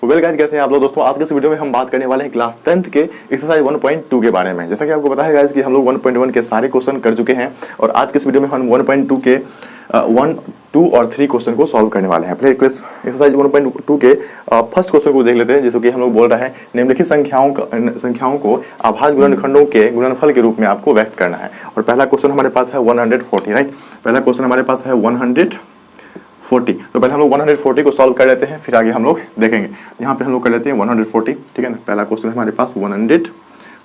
Well guys, कैसे हैं आप लोग दोस्तों। आज के इस वीडियो में हम बात करने वाले हैं क्लास 10th के एक्सरसाइज 1.2 के बारे में। जैसा कि आपको पता है गाइस कि हम लोग 1.1 के सारे क्वेश्चन कर चुके हैं और आज के इस वीडियो में हम 1.2 के 1, 2 और 3 क्वेश्चन को सॉल्व करने वाले हैं। पहले एक्सरसाइज 1.2 के फर्स्ट क्वेश्चन को देख लेते हैं। जैसे कि हम लोग बोल रहा है निम्नलिखित संख्याओं को अभाज्य गुणनखंडों के गुणनफल के रूप में आपको व्यक्त करना है। और पहला क्वेश्चन हमारे पास है 140, राइट। पहला क्वेश्चन हमारे पास है 140। तो पहले हम लोग 140 को सॉल्व कर लेते हैं, फिर आगे हम लोग देखेंगे। यहाँ पे हम लोग कर लेते हैं 140, ठीक है ना। पहला क्वेश्चन हमारे पास 140,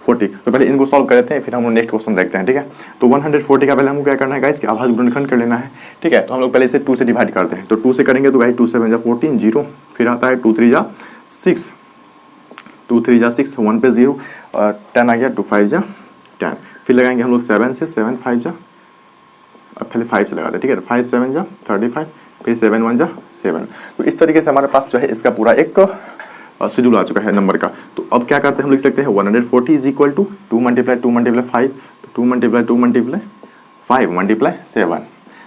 तो पहले इनको सॉल्व कर लेते हैं, फिर हम लोग नेक्स्ट क्वेश्चन देखते हैं, ठीक है। तो 140 का पहले हमको क्या करना है गाइस कि अभाज्य गुणनखंड कर लेना है, ठीक है। तो हम लोग पहले इसे 2 से डिवाइड करते हैं। तो 2 से करेंगे तो गाइस 2 7 जा 14, 0, फिर आता है 2 3 जा 6, 2 3 जा 6, 1 पे 0, 10 आ गया, 2 5 जा 10, फिर लगाएंगे हम लोग 7 से, 7 5 जा, अब पहले 5 से लगाते हैं, ठीक है। 5 7 जा 35, फिर 7 1 जा 7। तो इस तरीके से हमारे पास जो है इसका पूरा एक शेड्यूल आ चुका है नंबर का। तो अब क्या करते हैं, हम लिख सकते हैं 140 is equal to 2 multiply 2 multiply 5, 2 multiply 2 multiply 5 multiply 7।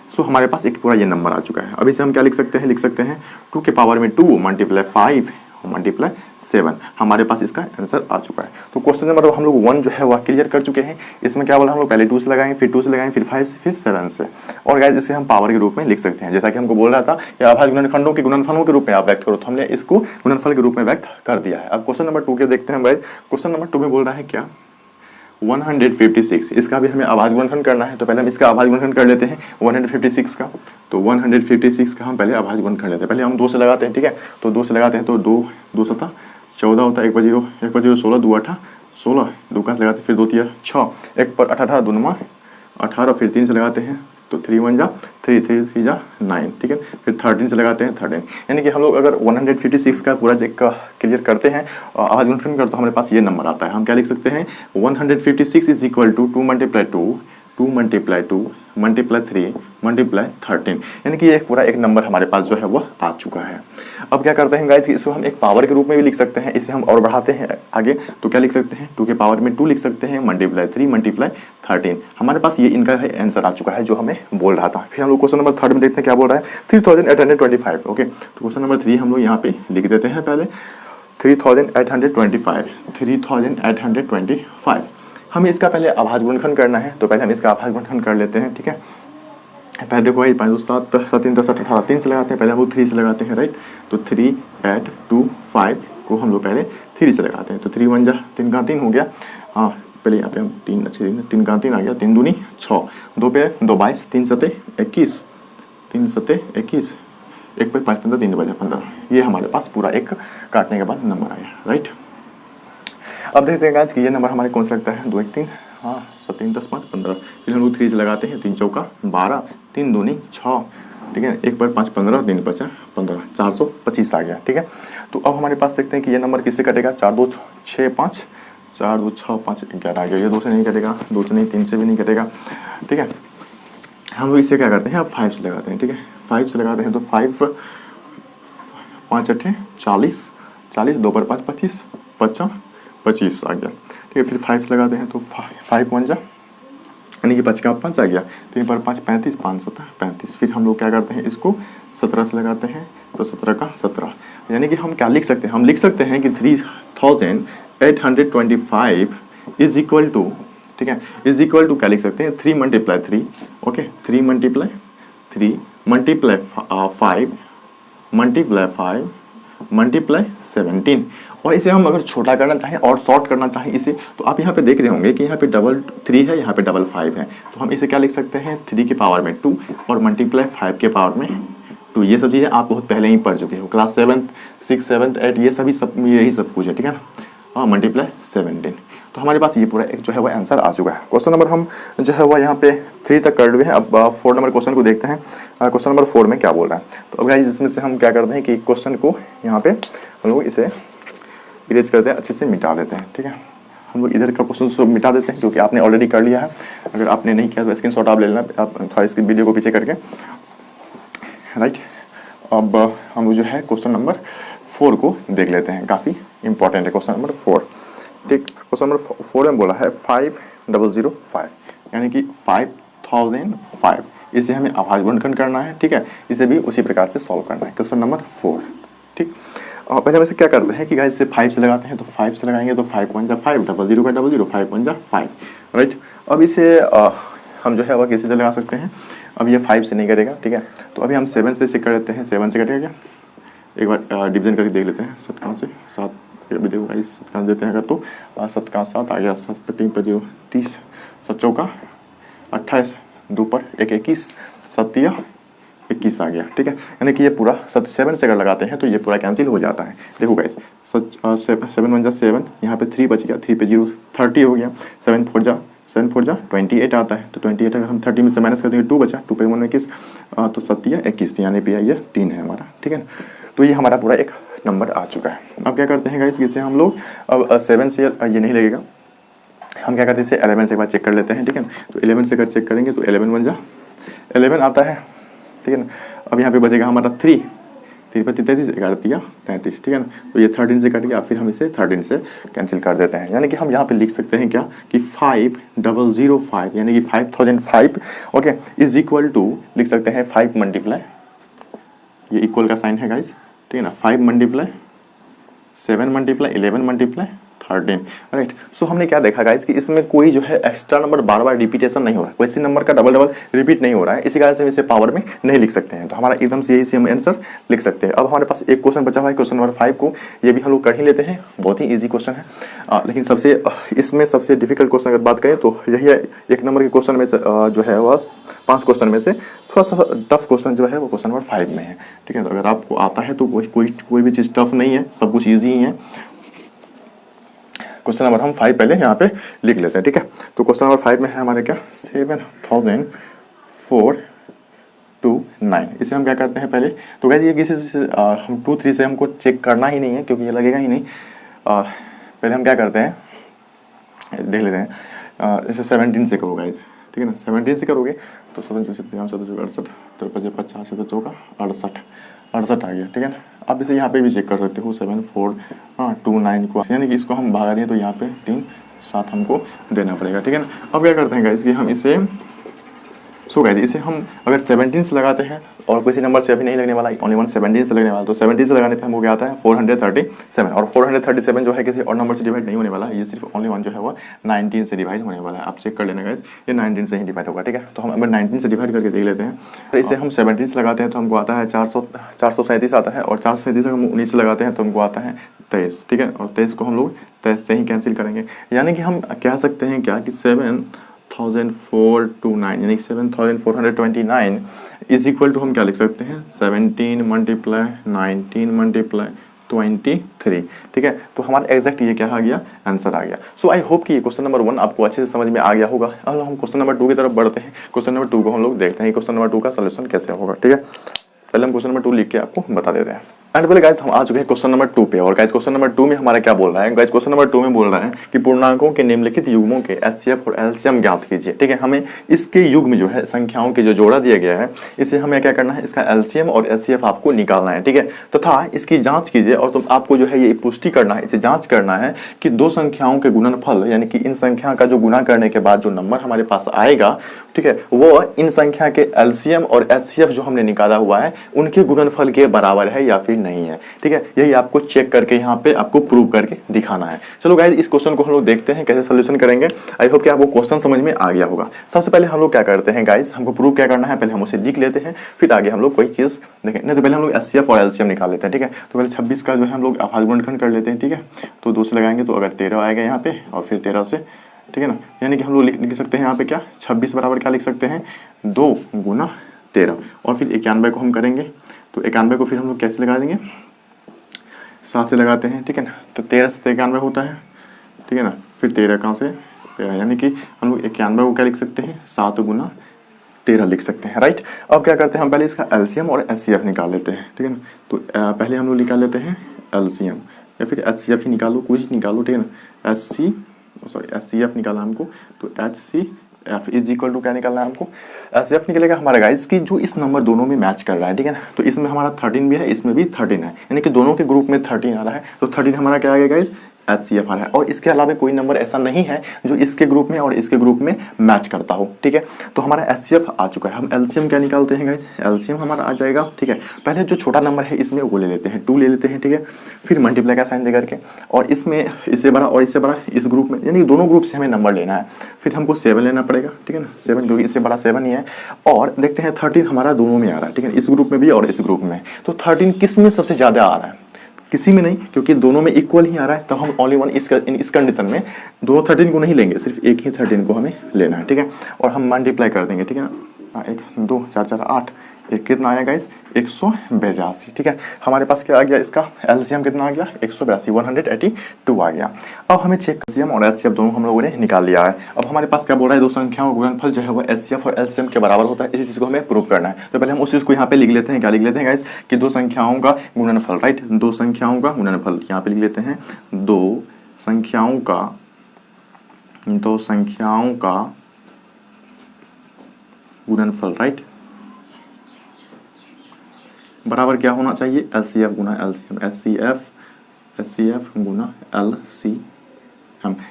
So हमारे पास एक पूरा ये नंबर आ चुका है। अब इसे हम क्या लिख सकते हैं, लिख सकते हैं 2 के पावर में 2 मल्टीप्लाई 5 मल्टीप्लाई 7। हमारे पास इसका आंसर आ चुका है। तो क्वेश्चन नंबर हम लोग 1 जो है वह क्लियर कर चुके हैं। इसमें क्या बोला हम लोग, पहले 2 से लगाएंगे, फिर 2 से लगाएंगे, फिर 5 से, फिर 7 से। और गाइस इसे हम पावर के रूप में लिख सकते हैं। जैसा कि हमको बोल रहा था कि अभाज्य गुणनखंडों के गुणनफलों के रूप में आप व्यक्त करो, तो हमने इसको गुणनफल के रूप में व्यक्त कर दिया है। अब क्वेश्चन नंबर 2 के देखते हैं गाइस। क्वेश्चन नंबर 2 में बोल रहा है क्या, 156, इसका भी हमें अभाज्य गुणनखंड करना है। तो पहले हम इसका अभाज्य गुणनखंड कर लेते हैं 156 का। तो 156 का हम पहले अभाज्य गुणनखंड लेते हैं। पहले हम 2 से लगाते हैं, ठीक है। तो 2 से लगाते हैं तो 2 2 7 14 होता है, 1 पर 0 16, 2 8 16, 2 का से लगाते हैं, फिर 2 3 6, 1 पर 18, 2 9 18, फिर 3 से लगाते हैं तो 3 1 जा 3, 3 3 जा 9, ठीक है। फिर 13 से लगाते हैं 13। यानी कि हम लोग अगर 156 का पूरा चेक क्लियर करते हैं अभाज्य गुणनखंड करते तो हमारे पास ये नंबर आता है। हम क्या लिख सकते हैं, 156 is equal to 2 multiply 2 2 multiply 2 multiply 3 multiply 13। यानी कि ये पूरा एक नंबर हमारे पास जो है वह आ चुका है। अब क्या करते हैं गाइस, इसको हम एक पावर के रूप में भी लिख सकते हैं। इसे हम और बढ़ाते हैं आगे, तो क्या लिख सकते हैं, 2 के पावर में 2 लिख सकते हैं मल्टीप्लाई 3 मल्टीप्लाई 13। हमारे पास ये इनका आंसर आ चुका है जो हमें बोल रहा था। फिर हम लोग क्वेश्चन नंबर 3 में देखते हैं क्या बोल रहा है, 3825। ओके, तो क्वेश्चन नंबर 3 हम लोग यहाँ पे लिख देते हैं पहले 3825। हमें इसका पहले अभाज्य गुणनखंड करना है। तो पहले हम इसका अभाज्य गुणनखंड कर लेते हैं, ठीक है। पहले देखो भाई 5 7 7 3 10 18, 3 से लगाते हैं, पहले हम लोग 3 से लगाते हैं, राइट। तो 3 8 2 5 को हम लोग पहले 3 से लगाते हैं। तो 3 1 जा 3 का 3 हो गया। हाँ, पहले यहाँ पे हम 3 अच्छे 3 का 3 आ गया, 3 दूनी 6, 2 पे 2 22, 3 सते 21, 3 सते 21, 1 पे 5 15, 3 बजे 15। ये हमारे पास पूरा एक काटने के बाद नंबर आया, राइट। अब देखते हैं गाइस कि ये नंबर हमारे कौन सा लगता है, 2 1 3, हाँ 7 3 10 5 15। फिर हम लोग 3 से लगाते हैं, 3 चौका 12, 3 दूनी 6, ठीक है। 1 पर 5 15, 3 5 15, 425 आ गया, ठीक है। तो अब हमारे पास देखते हैं कि ये नंबर किससे कटेगा, 4 2 6 5, 4 2 6 5 11 आ गया। ये 2 से नहीं कटेगा, 2 से नहीं, 3 से भी नहीं कटेगा, ठीक है। हम लोग इससे क्या करते हैं, अब 5 से लगाते हैं, ठीक है। 5 से लगाते हैं तो 5 5 8 40, 2 पर 5 25, 25 आ गया, ठीक है। फिर 5 से लगाते हैं तो 5 1 जा, यानी कि 5 का 5 आ गया, 3 पर 5 35, 5 7 35। फिर हम लोग क्या करते हैं, इसको 17 से लगाते हैं तो 17 का 17। यानी कि हम क्या लिख सकते हैं, हम लिख सकते हैं कि 3825 इज इक्वल टू, ठीक है, इज इक्वल टू क्या लिख सकते हैं, 3 multiply 3, okay, 3 multiply 3 multiply 5 multiply 5 multiply 17। और इसे हम अगर छोटा करना चाहें और शॉर्ट करना चाहें इसे, तो आप यहाँ पे देख रहे होंगे कि यहाँ पे 3 है, यहाँ पे 5 है। तो हम इसे क्या लिख सकते हैं, 3 के पावर में 2 और मल्टीप्लाई 5 के पावर में 2। ये सब चीज़ें आप बहुत पहले ही पढ़ चुके हो, क्लास 7th 6 7th 8 ये सभी सब यही सब कुछ है, ठीक है ना। हाँ, मल्टीप्लाई 17। तो हमारे पास ये पूरा एक जो है वह आंसर आ चुका है। क्वेश्चन नंबर हम जो है वह यहाँ पे 3 तक कर लिए हैं। अब 4 नंबर क्वेश्चन को देखते हैं, क्वेश्चन नंबर 4 में क्या बोल रहा है। तो अब गाइस इसमें से हम क्या करते हैं कि क्वेश्चन को यहाँ पे हम लोग इसे इरेज करते हैं, अच्छे से मिटा देते हैं, ठीक है। हम लोग इधर का क्वेश्चन सब मिटा देते हैं क्योंकि आपने ऑलरेडी कर लिया है। अगर आपने नहीं किया तो स्क्रीनशॉट आप ले लेना, आप थोड़ा इसकी वीडियो को पीछे करके, राइट। अब हम लोग जो है क्वेश्चन नंबर 4 को देख लेते हैं, काफ़ी इंपॉर्टेंट है क्वेश्चन नंबर 4, ठीक। क्वेश्चन नंबर 4 में बोला है 5005, यानी कि 5005। इसे हमें अभाज्य गुणनखंड करना है, ठीक है। इसे भी उसी प्रकार से सॉल्व करना है, क्वेश्चन नंबर 4, ठीक। पहले हम इसे क्या करते हैं कि गाइस इसे 5 से लगाते हैं, तो 5 से लगाएंगे तो 5 1 जा 5, डबल जीरो का डबल जीरो, 5 1 जा 5, राइट। अब इसे हम जो है वह किसी से लगा सकते हैं। अब ये 5 से नहीं करेगा, ठीक है, तो अभी हम 7 से चेक कर लेते हैं, 7 से कटेगा क्या, एक बार डिवीजन करके देख लेते हैं। 7 से 7 अभी देखो गाइस 7 देते हैं अगर, तो 7 का 7 आ गया, 7 पर 3 पर 0 30, 7 चौका 28, 2 पर 1 21, 7 या 21 आ गया, ठीक है। यानी कि ये पूरा 7 से अगर लगाते हैं तो ये पूरा कैंसिल हो जाता है। देखो गाइस 7 1 जा 7, यहाँ पे 3 बच गया, 3 पे 0 30 हो गया, 7 4 जा 28 आता है, तो 28 अगर हम 30 में से माइनस कर देंगे 2 बचा, 2 पे 1 21, तो 7 या 21, यानी पे ये 3 है हमारा, ठीक है। तो ये हमारा पूरा एक नंबर आ चुका है। अब क्या करते हैं गाइस, इससे हम लोग अब 7 से ये नहीं लगेगा, हम क्या करते हैं इसे 11 से एक बार चेक कर लेते हैं, ठीक है। तो 11 से अगर चेक करेंगे तो 11 1 जा 11 आता है, ठीक है ना। अब यहाँ पे बचेगा हमारा 3 पर 33, 11 तिया 33, ठीक है ना। तो ये 13 से कट गया, फिर हम इसे 13 से कैंसिल कर देते हैं। यानी कि हम यहाँ पे लिख सकते हैं क्या कि 5005 यानी कि 5005, ओके, इज इक्वल टू लिख सकते हैं 5 मल्टीप्लाई, ये इक्वल का साइन है गाइस, ठीक है ना, 5 मल्टीप्लाई 7 मल्टीप्लाई 11 मल्टीप्लाई 13, राइट। सो हमने क्या देखा गाइस कि इसमें कोई जो है एक्स्ट्रा नंबर बार बार रिपीटेशन नहीं हो रहा है, कोई सी नंबर का डबल डबल रिपीट नहीं हो रहा है, इसी कारण से हम इसे पावर में नहीं लिख सकते हैं। तो हमारा एकदम से यही से हम आंसर लिख सकते हैं। अब हमारे पास एक क्वेश्चन बचा हुआ है, क्वेश्चन नंबर 5 को, ये भी हम लोग कर ही लेते हैं, बहुत ही ईजी क्वेश्चन है। लेकिन सबसे इसमें सबसे डिफिकल्ट क्वेश्चन अगर बात करें तो यही है, एक नंबर के क्वेश्चन में से जो है वह 5 क्वेश्चन में से थोड़ा सा टफ क्वेश्चन जो है वो क्वेश्चन नंबर 5 में है, ठीक है। तो अगर आपको आता है तो कोई भी चीज़ टफ नहीं है, सब कुछ ईजी ही है। क्वेश्चन नंबर हम 5 पहले यहाँ पे लिख लेते हैं, ठीक है। तो क्वेश्चन नंबर 5 में है हमारे क्या 7429, इसे हम क्या करते हैं पहले, तो गाइस ये किसी से हम 2 3 से हमको चेक करना ही नहीं है क्योंकि ये लगेगा ही नहीं। पहले हम क्या करते हैं देख लेते हैं, इसे 17 से करो गाइस, ठीक है ना। 17 से करोगे तो 7 24 68 53 50 चौका 68 आ गया, ठीक है ना। आप इसे यहाँ पे भी चेक कर सकते हो 7429 को, यानी कि इसको हम भागा दें तो यहाँ पे 3 7 हमको देना पड़ेगा, ठीक है ना। अब क्या करते हैं गाइस कि हम इसे गाइस इसे हम अगर 17 से लगाते हैं और किसी नंबर से अभी नहीं लगने वाला, ओनली 17 से लगने वाला, तो 17 से लगाने पे हमको क्या आता है 437, और 437 जो है किसी और नंबर से डिवाइड नहीं होने वाला, ये सिर्फ ओनली वन जो है वो 19 से डिवाइड होने वाला है। आप चेक कर लेना गाइस, ये 19 से ही डिवाइड होगा, ठीक है। तो हम अगर 19 से डिवाइड करके देख लेते हैं, तो इसे हम 17 से लगाते हैं तो हमको आता है 437 आता है, और 437 अगर हम 19 से लगाते हैं तो हमको आता है 23, ठीक है। और 23 को हम लोग 23 से ही कैंसिल करेंगे, यानी कि हम कह सकते हैं क्या कि 7429 यानी 7429 इज इक्वल टू हम क्या लिख सकते हैं 17 मल्टीप्लाई 19 मल्टीप्लाई 23, ठीक है। तो हमारा एग्जैक्ट ये क्या आ गया, आंसर आ गया। सो आई होप कि ये क्वेश्चन नंबर 1 आपको अच्छे से समझ में आ गया होगा। अब हम क्वेश्चन नंबर 2 की तरफ बढ़ते हैं। क्वेश्चन नंबर 2 को हम लोग देखते हैं क्वेश्चन नंबर 2 का सोल्यूशन कैसे होगा, ठीक है। पहले हम क्वेश्चन नंबर 2 लिख के आपको बता देते हैं। एंड बोले गाइस हम आ चुके हैं क्वेश्चन नंबर 2 पे, और गाइस क्वेश्चन नंबर 2 में हमारा क्या बोल रहा है, गाइस क्वेश्चन नंबर 2 में बोल रहा है कि पूर्णांकों के निम्नलिखित युग्मों के एचसीएफ और एलसीएम ज्ञात कीजिए, ठीक है। हमें इसके युग्म जो है संख्याओं के जो जोड़ा दिया गया है, इसे हमें क्या करना है, इसका एलसीएम और एचसीएफ आपको निकालना है, ठीक है। तथा इसकी जांच कीजिए, और तुम आपको जो है ये पुष्टि करना है, इसे जांच करना है कि दो संख्याओं के गुणनफल, यानी कि इन संख्या का जो गुणा करने के बाद जो नंबर हमारे पास आएगा, ठीक है, वो इन संख्या के एलसीएम और एचसीएफ जो हमने निकाला हुआ है उनके गुणनफल के बराबर है या फिर नहीं है, ठीक है। यही आपको चेक करके यहाँ पे आपको प्रूव करके दिखाना है। चलो गाइस इस क्वेश्चन को हम लोग देखते हैं कैसे सोल्यूशन करेंगे। आई होप कि आपको क्वेश्चन समझ में आ गया होगा। सबसे पहले हम लोग क्या करते हैं गाइस, हमको प्रूव क्या करना है, पहले हम उसे लिख लेते हैं, फिर आगे हम लोग कोई चीज देखें। नहीं तो पहले हम लोग एचसीएफ और एलसीएम निकाल लेते हैं, ठीक है। तो पहले 26 का जो है हम लोग गुणनखंड कर लेते हैं, ठीक है। तो 2 से लगाएंगे तो अगर 13 आएगा यहाँ पे, और फिर 13 से, ठीक है ना। यानी कि हम लोग लिख सकते हैं यहाँ पे क्या 26 बराबर क्या लिख सकते हैं 2 गुना 13, और फिर 91 को हम करेंगे तो 91 को फिर हम लोग कैसे लगा देंगे 7 से लगाते हैं, ठीक है ना। तो 13 से 91 होता है, ठीक है ना। फिर 13 कहाँ से 13, यानी कि हम लोग 91 को क्या लिख सकते हैं 7 गुना 13 लिख सकते हैं, राइट। अब क्या करते हैं हम पहले इसका एलसीएम और एचसीएफ निकाल लेते हैं, ठीक है ना। तो पहले हम लोग निकाल लेते हैं एलसीएम, या फिर एचसीएफ ही निकालो, कुछ निकालो, ठीक है ना। एचसीएफ निकाला हमको, तो एफ इज इक्वल टू क्या निकालना है हमको, एफ निकलेगा हमारा गाइस की जो इस नंबर दोनों में मैच कर रहा है, ठीक है ना। तो इसमें हमारा 13 भी है, इसमें भी 13 है, यानी कि दोनों के ग्रुप में 13 आ रहा है। तो 13 हमारा क्या आ गया गाइस HCF आ रहा है, और इसके अलावा कोई नंबर ऐसा नहीं है जो इसके ग्रुप में और इसके ग्रुप में मैच करता हो। ठीक है, तो हमारा HCF आ चुका है। हम LCM क्या निकालते हैं गाइस, LCM हमारा आ जाएगा। ठीक है, पहले जो छोटा नंबर है इसमें वो ले लेते हैं, 2 ले लेते हैं। ठीक है, फिर मल्टीप्लाई का साइन दे करके, और इसमें इससे बड़ा और इससे बड़ा इस ग्रुप में, यानी दोनों ग्रुप से हमें नंबर लेना है। फिर हमको 7 लेना पड़ेगा। ठीक है ना, 7 क्योंकि इससे बड़ा 7 ही है। और देखते हैं 13 हमारा दोनों में आ रहा है। ठीक है, इस ग्रुप में भी और इस ग्रुप में। तो 13 किस में सबसे ज़्यादा आ रहा है, किसी में नहीं, क्योंकि दोनों में इक्वल ही आ रहा है। तो हम ओनली वन इस कंडीशन में दोनों 13 को नहीं लेंगे, सिर्फ एक ही 13 को हमें लेना है। ठीक है, और हम मल्टीप्लाई कर देंगे। ठीक है ना, 1 2 4 4 8, एक कितना आया गाइस, 182। ठीक है, हमारे पास क्या आ गया, इसका LCM कितना आ गया, 182, 182 आ गया। अब हमें चेक LCM और HCF दोनों हम लोगों ने निकाल लिया है। अब हमारे पास क्या बोल रहा है, दो संख्याओं का गुणनफल जो है वो HCF और LCM के बराबर होता है। इसी चीज़ को हमें प्रूव करना है। तो पहले हम उस चीज़ को यहाँ पे लिख लेते हैं। क्या लिख लेते हैं गाइस, कि दो संख्याओं का गुणनफल, राइट, दो संख्याओं का गुणनफल यहाँ पे लिख लेते हैं। दो संख्याओं का गुणनफल, राइट, बराबर क्या होना चाहिए, LCF गुना LCM, HCF गुना LCM।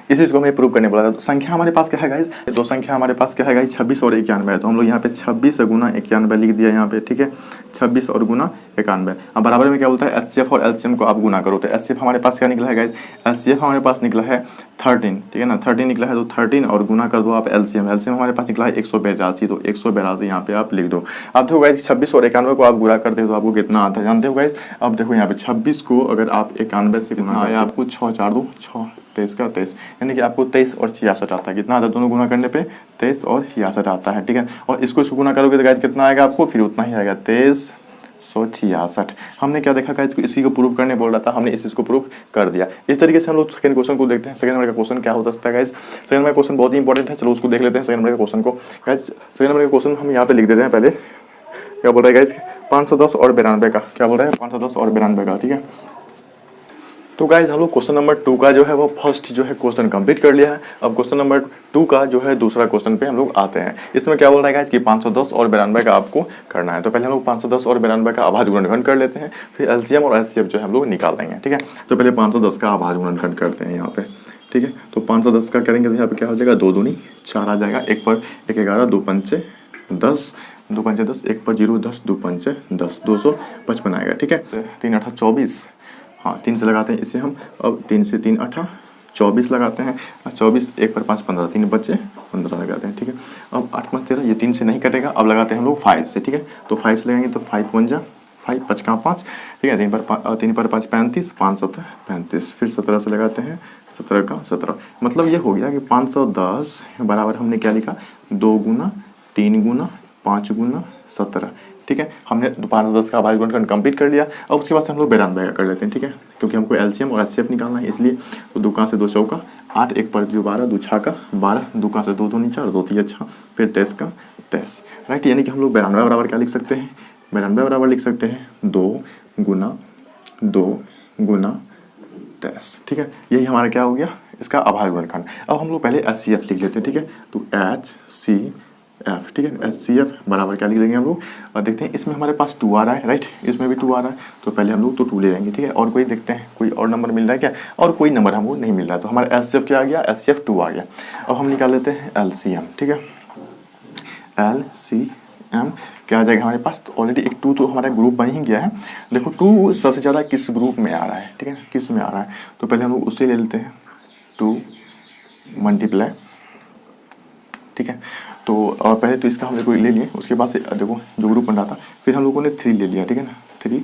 इस चीज़ को हमें प्रूव करने बोला था। तो संख्या हमारे पास क्या है गाइस, दो संख्या हमारे पास क्या है गाइस, 26 और 91 है। तो हम लोग यहाँ पे 26 गुना 91 लिख दिया यहाँ पे। ठीक है, 26 और गुना 91। अब बराबर में क्या बोलता है, HCF और LCM को आप गुना करो। तो HCF हमारे पास क्या निकला है गाइस, HCF हमारे पास निकला है 13। ठीक है ना, 13 निकला है, तो 13 और गुना कर दो आप LCM हमारे पास निकला है 182। तो 182 यहाँ पे आप लिख दो। अब देखो गाइस, 26 और 91 को आप गुणा करते हो तो आपको कितना आता है जानते हो गाइस। अब देखो यहाँ पे 26 को अगर आप 91 से गुना आया, आपको 6 4 2 6, 23 का 23, यानी कि आपको 23 और 66 आता है। कितना आता है दोनों गुना करने पे, 23 और 66 आता है। ठीक है, और इसको गुना करोगे तो गाइस कितना आएगा आपको, फिर उतना ही आएगा, 2366। हमने क्या देखा गाइस, इसी को प्रूव करने बोल रहा था, हमने इस चीज़ को प्रूव कर दिया। इस तरीके से हम लोग सेकंड क्वेश्चन को देखते हैं। सेकंड नंबर का क्वेश्चन क्या हो सकता है गाइस, सेकंड नंबर का क्वेश्चन बहुत ही इंपॉर्टेंट है। चलो उसको देख लेते हैं। सेकंड नंबर का क्वेश्चन को गाइस, सेकंड नंबर का क्वेश्चन हम यहाँ पे लिख देते हैं। पहले क्या बोल रहा है गाइस, 510 और 92 का, क्या बोल रहा है, 510 और 92 का। ठीक है, तो गाइज हम लोग क्वेश्चन नंबर 2 का जो है वो फर्स्ट जो है क्वेश्चन कंप्लीट कर लिया है। अब क्वेश्चन नंबर 2 का जो है दूसरा क्वेश्चन पे हम लोग आते हैं। इसमें क्या बोल रहा है गाइज कि 510 और 92 का आपको करना है। तो पहले हम लोग 510 और 92 का अभाज्य गुणनखंड कर लेते हैं, फिर LCM और HCF जो है हम लोग निकाल देंगे। ठीक है, तो पहले 510 का अभाज्य गुणनखंड करते हैं यहाँ पे। ठीक है, तो 510 का करेंगे तो यहाँ पे क्या हो जाएगा, 2 दूनी 4 आ जाएगा, 1 पर 1 11, 2 पंचे 10, 2 पंचे 10, 1 पर 0 10, 2 पंचे 10, 255 आएगा। ठीक है, 3 8 24, हाँ 3 से लगाते हैं इसे हम। अब 3 से 3 8 24 लगाते हैं, 24, 1 पर 5 15, 3 बच्चे 15 लगाते हैं। ठीक है, अब 8 5 13, ये 3 से नहीं कटेगा। अब लगाते हैं हम लोग 5 से। ठीक है, तो 5 से लगाएंगे तो 5 1 जा 5, 5 का 5। ठीक है, 3 पर 5 35, 5 7 35, फिर 17 से लगाते हैं, 17 का 17। मतलब ये हो गया कि 510 बराबर हमने क्या लिखा, 2 गुना 3 गुना 5 गुना 17। ठीक है, हमने 510 का अभाज्य गुणनखंड कंप्लीट कर लिया। अब उसके बाद से हम लोग 92 का कर लेते हैं। ठीक है, क्योंकि हमको LCM और HCF निकालना है इसलिए। तो 2 से 2 चौका 8, 1 पर 2 12, 2 6 का 12, 2 से 2 2 4, 2 3 6, फिर 23 का 23, राइट। यानी कि हम लोग 92 बराबर क्या लिख सकते हैं, 92 बराबर लिख सकते हैं 2 गुना 23। ठीक है, यही हमारा क्या हो गया, इसका अभाज्य गुणनखंड। अब हम लोग पहले HCF लिख लेते हैं। ठीक है, तो HCF, ठीक है, HCF बराबर क्या लिख देंगे हम लोग, और देखते हैं इसमें हमारे पास 2 आ रहा है, राइट, इसमें भी 2 आ रहा है। तो पहले हम लोग तो 2 ले लेंगे। ठीक है, और कोई देखते हैं कोई और नंबर मिल रहा है क्या, और कोई नंबर हमको नहीं मिल रहा है। तो हमारा HCF क्या आ गया, HCF 2 आ गया। अब हम निकाल लेते हैं LCM। ठीक है, LCM क्या आ जाएगा हमारे पास, तो ऑलरेडी एक 2 तो हमारा ग्रुप बन ही गया है। देखो 2 सबसे ज़्यादा किस ग्रुप में आ रहा है, ठीक है, किस में आ रहा है, तो पहले हम लोग उससे ले लेते हैं 2 मल्टीप्लाई। ठीक है, तो और पहले तो इसका हम लोग ले लिए, उसके बाद से देखो जो ग्रुप बन रहा था, फिर हम लोगों ने 3 ले लिया। ठीक है ना, 3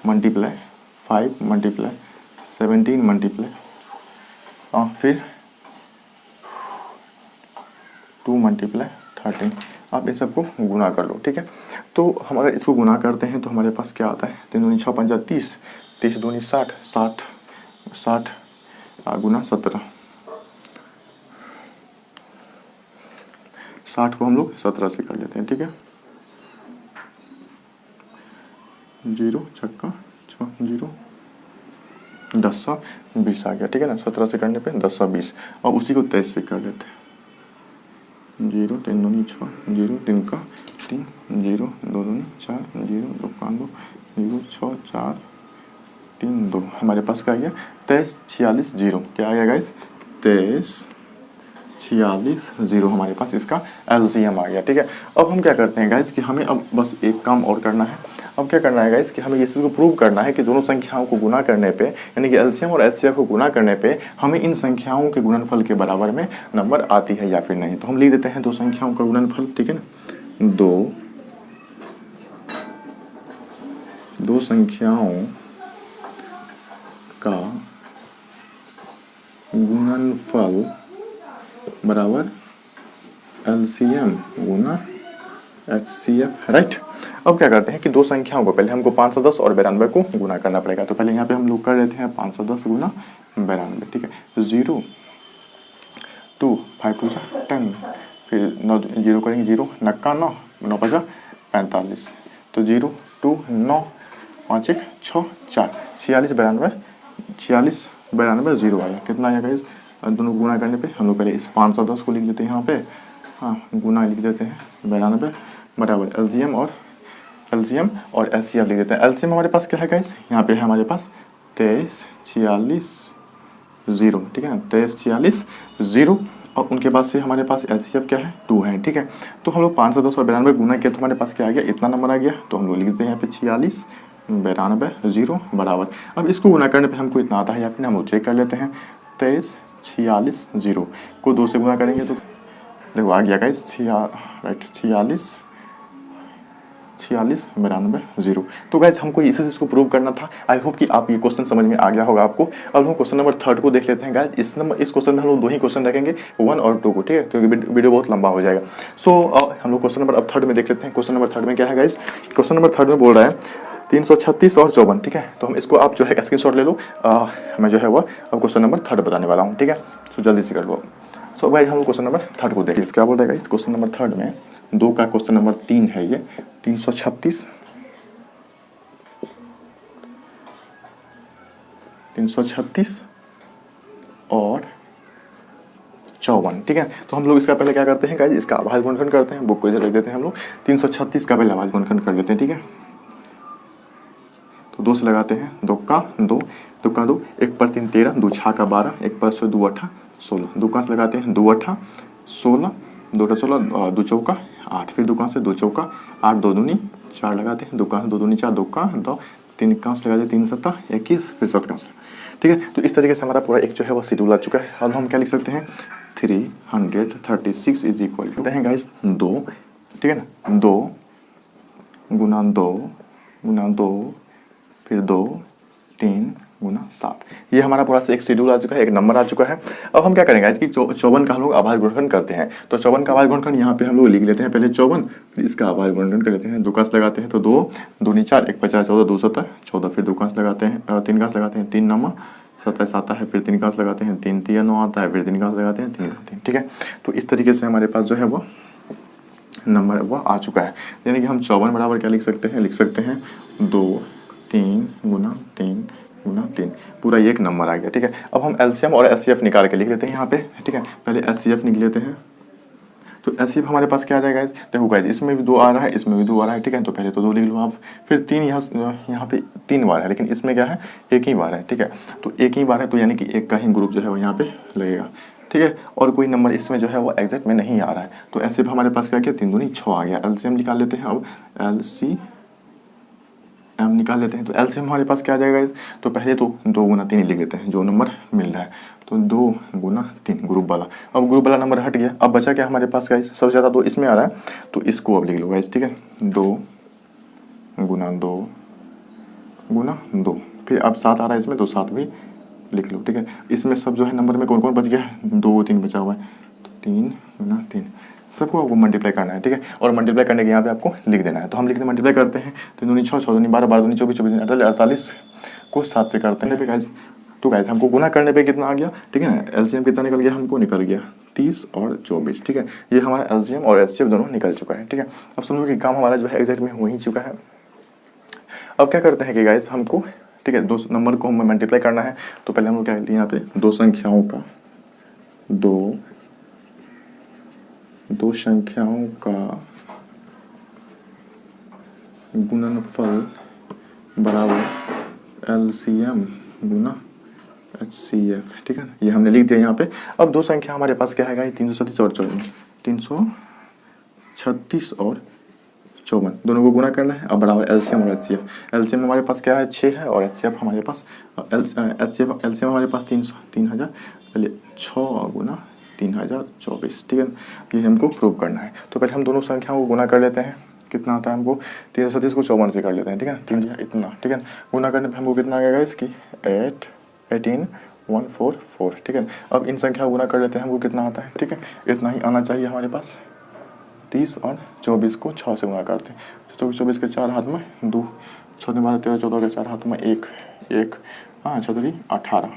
मल्टीप्लाई 5 मल्टीप्लाई 17 मल्टीप्लाई, फिर 2 मल्टीप्लाई 13। आप इन सबको गुना कर लो। ठीक है, तो हम अगर इसको गुना करते हैं तो हमारे पास क्या आता है, 3 दूनी 6 पंजा 30, 30 दूनी 60, 60 गुना 17, 60 को हम लोग 17 से कर लेते हैं। ठीक है, 0 छक्का 6 0, 10 20 आ गया। ठीक है ना, 17 से करने पे 10 20, और उसी को 23 से कर लेते हैं। 0 3 दूनी 6, 0 3 का 3, 0 2 दूनी 4, 0 2 5 2, 0 6 4 3 2 हमारे पास क्या आ गया 23 46 0, क्या आ गया गाइस 23 46 0 हमारे पास इसका एलसीएम आ गया। ठीक है, अब हम क्या करते हैं गाइस कि हमें अब बस एक काम और करना है। अब क्या करना है गाइस कि हमें इस चीज़ को प्रूव करना है कि दोनों संख्याओं को गुना करने पे, यानी कि एलसीएम और एचसीएफ को गुना करने पे हमें इन संख्याओं के गुणनफल के बराबर में नंबर आती है या फिर नहीं। तो हम लिख देते हैं दो संख्याओं का गुणनफल। ठीक है ना, दो संख्याओं का गुणनफल बराबर एलसीएम गुना एचसीएफ, राइट। अब क्या करते हैं कि दो संख्याओं को पहले हमको 510 और 92 को गुना करना पड़ेगा। तो पहले यहाँ पे हम लोग कर लेते हैं 510 गुना 92। ठीक है, 0 2 5 2 10, फिर 9 जीरो करेंगे, 0 नक्का 9 9 5 45, तो 0 2 9 5 1 6 4 46 92 46 92 0 आया। कितना आया गाइस दोनों गुना करने पे? हम लोग पहले इस 510 को लिख देते हैं यहाँ पे, हाँ गुना लिख देते हैं 92 बराबर एलसीएम और एचसीएफ लिख देते हैं। एलसीएम हमारे पास क्या है गाइस, यहाँ पे है हमारे पास 23 46 0। ठीक है ना, 23 46 0, और उनके पास से हमारे पास एचसीएफ क्या है 2 है। ठीक है, तो हम लोग 510 और 92 गुना किया तो हमारे पास क्या आ गया, इतना नंबर आ गया। तो हम लोग लिख देते हैं यहाँ पे 46 92 0 बराबर। अब इसको गुना करने पे हमको इतना आता है या फिर हम चेक कर लेते हैं। 23 46 0 को 2 से गुना करेंगे तो देखो आ गया गाइस 46 92 0। तो गाइस हमको इसी चीज़ को प्रूव करना था। आई होप कि आप ये क्वेश्चन समझ में आ गया होगा आपको। अब हम क्वेश्चन नंबर 3 को देख लेते हैं गाइस। इस क्वेश्चन में हम लोग 2 ही क्वेश्चन रखेंगे, 1 और 2 को, ठीक है, क्योंकि वीडियो बहुत लंबा हो जाएगा। सो हम लोग क्वेश्चन नंबर अब 3 में देख लेते हैं। क्वेश्चन नंबर 3 में क्या है गाइस, क्वेश्चन नंबर 3 में बोल रहा है 336 और 54। ठीक है, तो हम इसको आप जो है स्क्रीनशॉट ले लो। मैं जो है वो अब क्वेश्चन नंबर 3 बताने वाला हूँ। ठीक है, सो जल्दी से कर लो। सो गाइस हम लोग क्वेश्चन नंबर 3 को देखें। क्या बोल रहा है गाइस, क्वेश्चन नंबर 3 में 2 का क्वेश्चन नंबर 3 है ये, 336 और 54। ठीक है, तो हम लोग इसका पहले क्या करते हैं गाइस, इसका आभाज्य गुणनखंड करते हैं। बुक को इधर रख देते हैं हम लोग। 336 का पहले आभाज्य गुणनखंड कर लेते हैं। ठीक है, तो 2 से लगाते हैं, 2 का 2, 2 का 2, 1 पर 3 13, 2 छा का 12, 1 पर 2 8 16, 2 का से लगाते हैं 2 8 16, 2 16, 2 चौका 8, फिर 2 से 2 चौका 8, 2 दूनी 4 लगाते हैं, 2 का 2 दूनी 4, 2 का 2, 3 का से लगाते हैं 3 7 21, फिर 7 का से। ठीक है, तो इस तरीके से हमारा पूरा एक जो है वो शेड्यूल आ चुका है। अब हम क्या लिख सकते हैं, 336 इज इक्वल टू हैं गाइस 2। ठीक है ना, 2 गुना 2 गुना 2 फिर 2 3 गुना 7। ये हमारा पूरा एक शेड्यूल आ चुका है, एक नंबर आ चुका है। अब हम क्या करेंगे कि 54 का हम लोग आभाज्य गुणनखंड करते हैं। तो 54 का आभाज्य गुणनखंड यहाँ पे हम लोग लिख लेते हैं पहले 54, फिर इसका आभाज्य गुणनखंड कर लेते हैं। 2 का से लगाते हैं तो 2 दूनी 4, 1 5 14, 2 7 14, फिर 2 का से लगाते हैं 3 का से लगाते हैं 3 9 27 आता है, फिर 3 का से लगाते हैं 3 3 9 आता है, फिर 3 का से लगाते हैं 3 3। ठीक है, तो इस तरीके से हमारे पास जो है वो नंबर वो आ चुका है। यानी कि हम 54 बराबर क्या लिख सकते हैं 2 3 गुना 3 गुना 3, पूरा एक नंबर आ गया। ठीक है, अब हम एलसीएम और एचसीएफ निकाल के लिख लेते हैं यहाँ पे। ठीक है, पहले एचसीएफ निकाल लेते हैं। तो एचसीएफ हमारे पास क्या आ जाएगा, देखो गाइस इसमें भी 2 आ रहा है, इसमें भी 2 आ रहा है। ठीक है, तो पहले तो 2 लिख लो आप, फिर 3 यहाँ पे 3 बार है, लेकिन इसमें क्या है, एक ही बार है। ठीक है, तो एक ही बार है, तो यानी कि एक का ही ग्रुप जो है वो यहाँ पे लगेगा। ठीक है, और कोई नंबर इसमें जो है वो एग्जैक्ट में नहीं आ रहा है। तो एचसीएफ हमारे पास क्या किया, 3 दूनी 6 आ गया। एलसीएम निकाल लेते हैं। अब एलसीएम निकाल लेते हैं। तो एलसीएम हमारे पास क्या आ जाएगा, तो पहले तो 2 गुना 3 लिख लेते हैं जो नंबर मिल रहा है। तो 2 गुना 3 ग्रुप वाला, अब ग्रुप वाला नंबर हट गया। अब बचा क्या हमारे पास गाइस, सबसे ज़्यादा 2 इसमें आ रहा है, तो इसको अब लिख लो गाइस। ठीक है, 2 गुना 2 गुना 2, फिर अब 7 आ रहा है इसमें, तो 7 भी लिख लो। ठीक है, इसमें सब जो है नंबर में कौन कौन बच गया है, 2 3 बचा हुआ है, तो 3 गुना 3 सबको आपको मल्टीप्लाई करना है। ठीक है, और मल्टीप्लाई करने के यहाँ पे आपको लिख देना है। तो हम लिखते मल्टीप्लाई करते हैं, 3 दूनी 6 6 दूनी 12 12 दूनी 24 24 48 48 को 7 से करते हैं गाइस। तो गाइस हमको गुना करने पे कितना आ गया, ठीक है ना, एलसीएम कितना निकल गया, हमको निकल गया 30 और 24। ठीक है, ये हमारा एलसीएम और एचसीएफ दोनों निकल चुका है। ठीक है, अब समझो कि काम हमारा जो है एग्जैक्ट में हो ही चुका है। अब क्या करते हैं कि गाइस हमको, ठीक है, 2 नंबर को हमें मल्टीप्लाई करना है। तो पहले हम लोग क्या करते हैं, यहाँ पे 2 संख्याओं का गुणनफल बराबर LCM गुना HCF, ठीक है ना, ये हमने लिख दिया यहाँ पे। अब दो संख्या हमारे पास क्या है गाइस, 336 और 54, 336 और 54 दोनों को गुना करना है। अब बराबर एलसीएम और एचसीएफ। एलसीएम हमारे पास क्या है, 6 है, और एचसीएफ हमारे पास एलसीएम हमारे पास 3000 पहले 6 गुना 3024, ठीक है ना, ये हमको प्रूव करना है। तो पहले हम दोनों संख्याओं को गुना कर लेते हैं। कितना आता है हमको, 337 को 54 से कर लेते हैं, ठीक है, 3 इतना, ठीक है। गुना करने पे हमको कितना आ गया इसकी 18144, ठीक है। अब इन संख्या गुना कर लेते हैं, हमको कितना आता है, ठीक है, इतना ही आना चाहिए हमारे पास। 30 और 24 को 6 से गुना करते हैं, 24 के 4 हाथ में 2, 6 12 13 14 के 4 हाथ में 1 1, हाँ 6 18।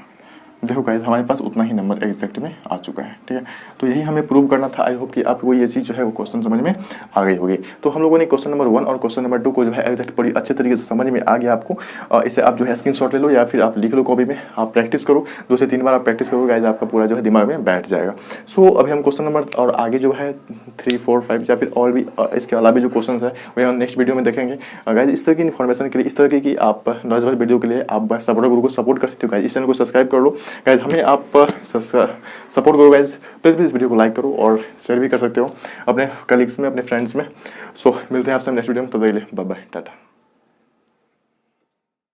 देखो गाइस हमारे पास उतना ही नंबर एग्जैक्ट में आ चुका है, ठीक है। तो यही हमें प्रूव करना था। आई होप कि आपको ये चीज़ जो है वो क्वेश्चन समझ में आ गई होगी। तो हम लोगों ने क्वेश्चन नंबर 1 और क्वेश्चन नंबर 2 को जो है एग्जैक्ट बड़ी अच्छे तरीके से समझ में आ गया आपको। इसे आप जो है स्क्रीनशॉट ले लो या फिर आप लिख लो कॉपी में, आप प्रैक्टिस करो, 2 से 3 बार आप प्रैक्टिस करोगे गाइस, आपका पूरा जो है दिमाग में बैठ जाएगा। सो अभी हम क्वेश्चन नंबर और आगे जो है 3 4 5 या फिर और भी इसके अलावा जो क्वेश्चन है वही हम नेक्स्ट वीडियो में देखेंगे गाइस। इस तरह की इन्फॉर्मेशन के लिए, इस तरह की आप नॉलेजेबल वीडियो के लिए आप सपोर्टर ग्रुप को सपोर्ट कर सकते हो गाइस। इस चैनल को सब्सक्राइब कर लो गाइस, हमें आप सपोर्ट करो गाइज। प्लीज़ इस वीडियो को लाइक करो और शेयर भी कर सकते हो अपने कलीग्स में, अपने फ्रेंड्स में। सो मिलते हैं आपसे नेक्स्ट वीडियो में, तब तक के लिए बाय बाय, टाटा।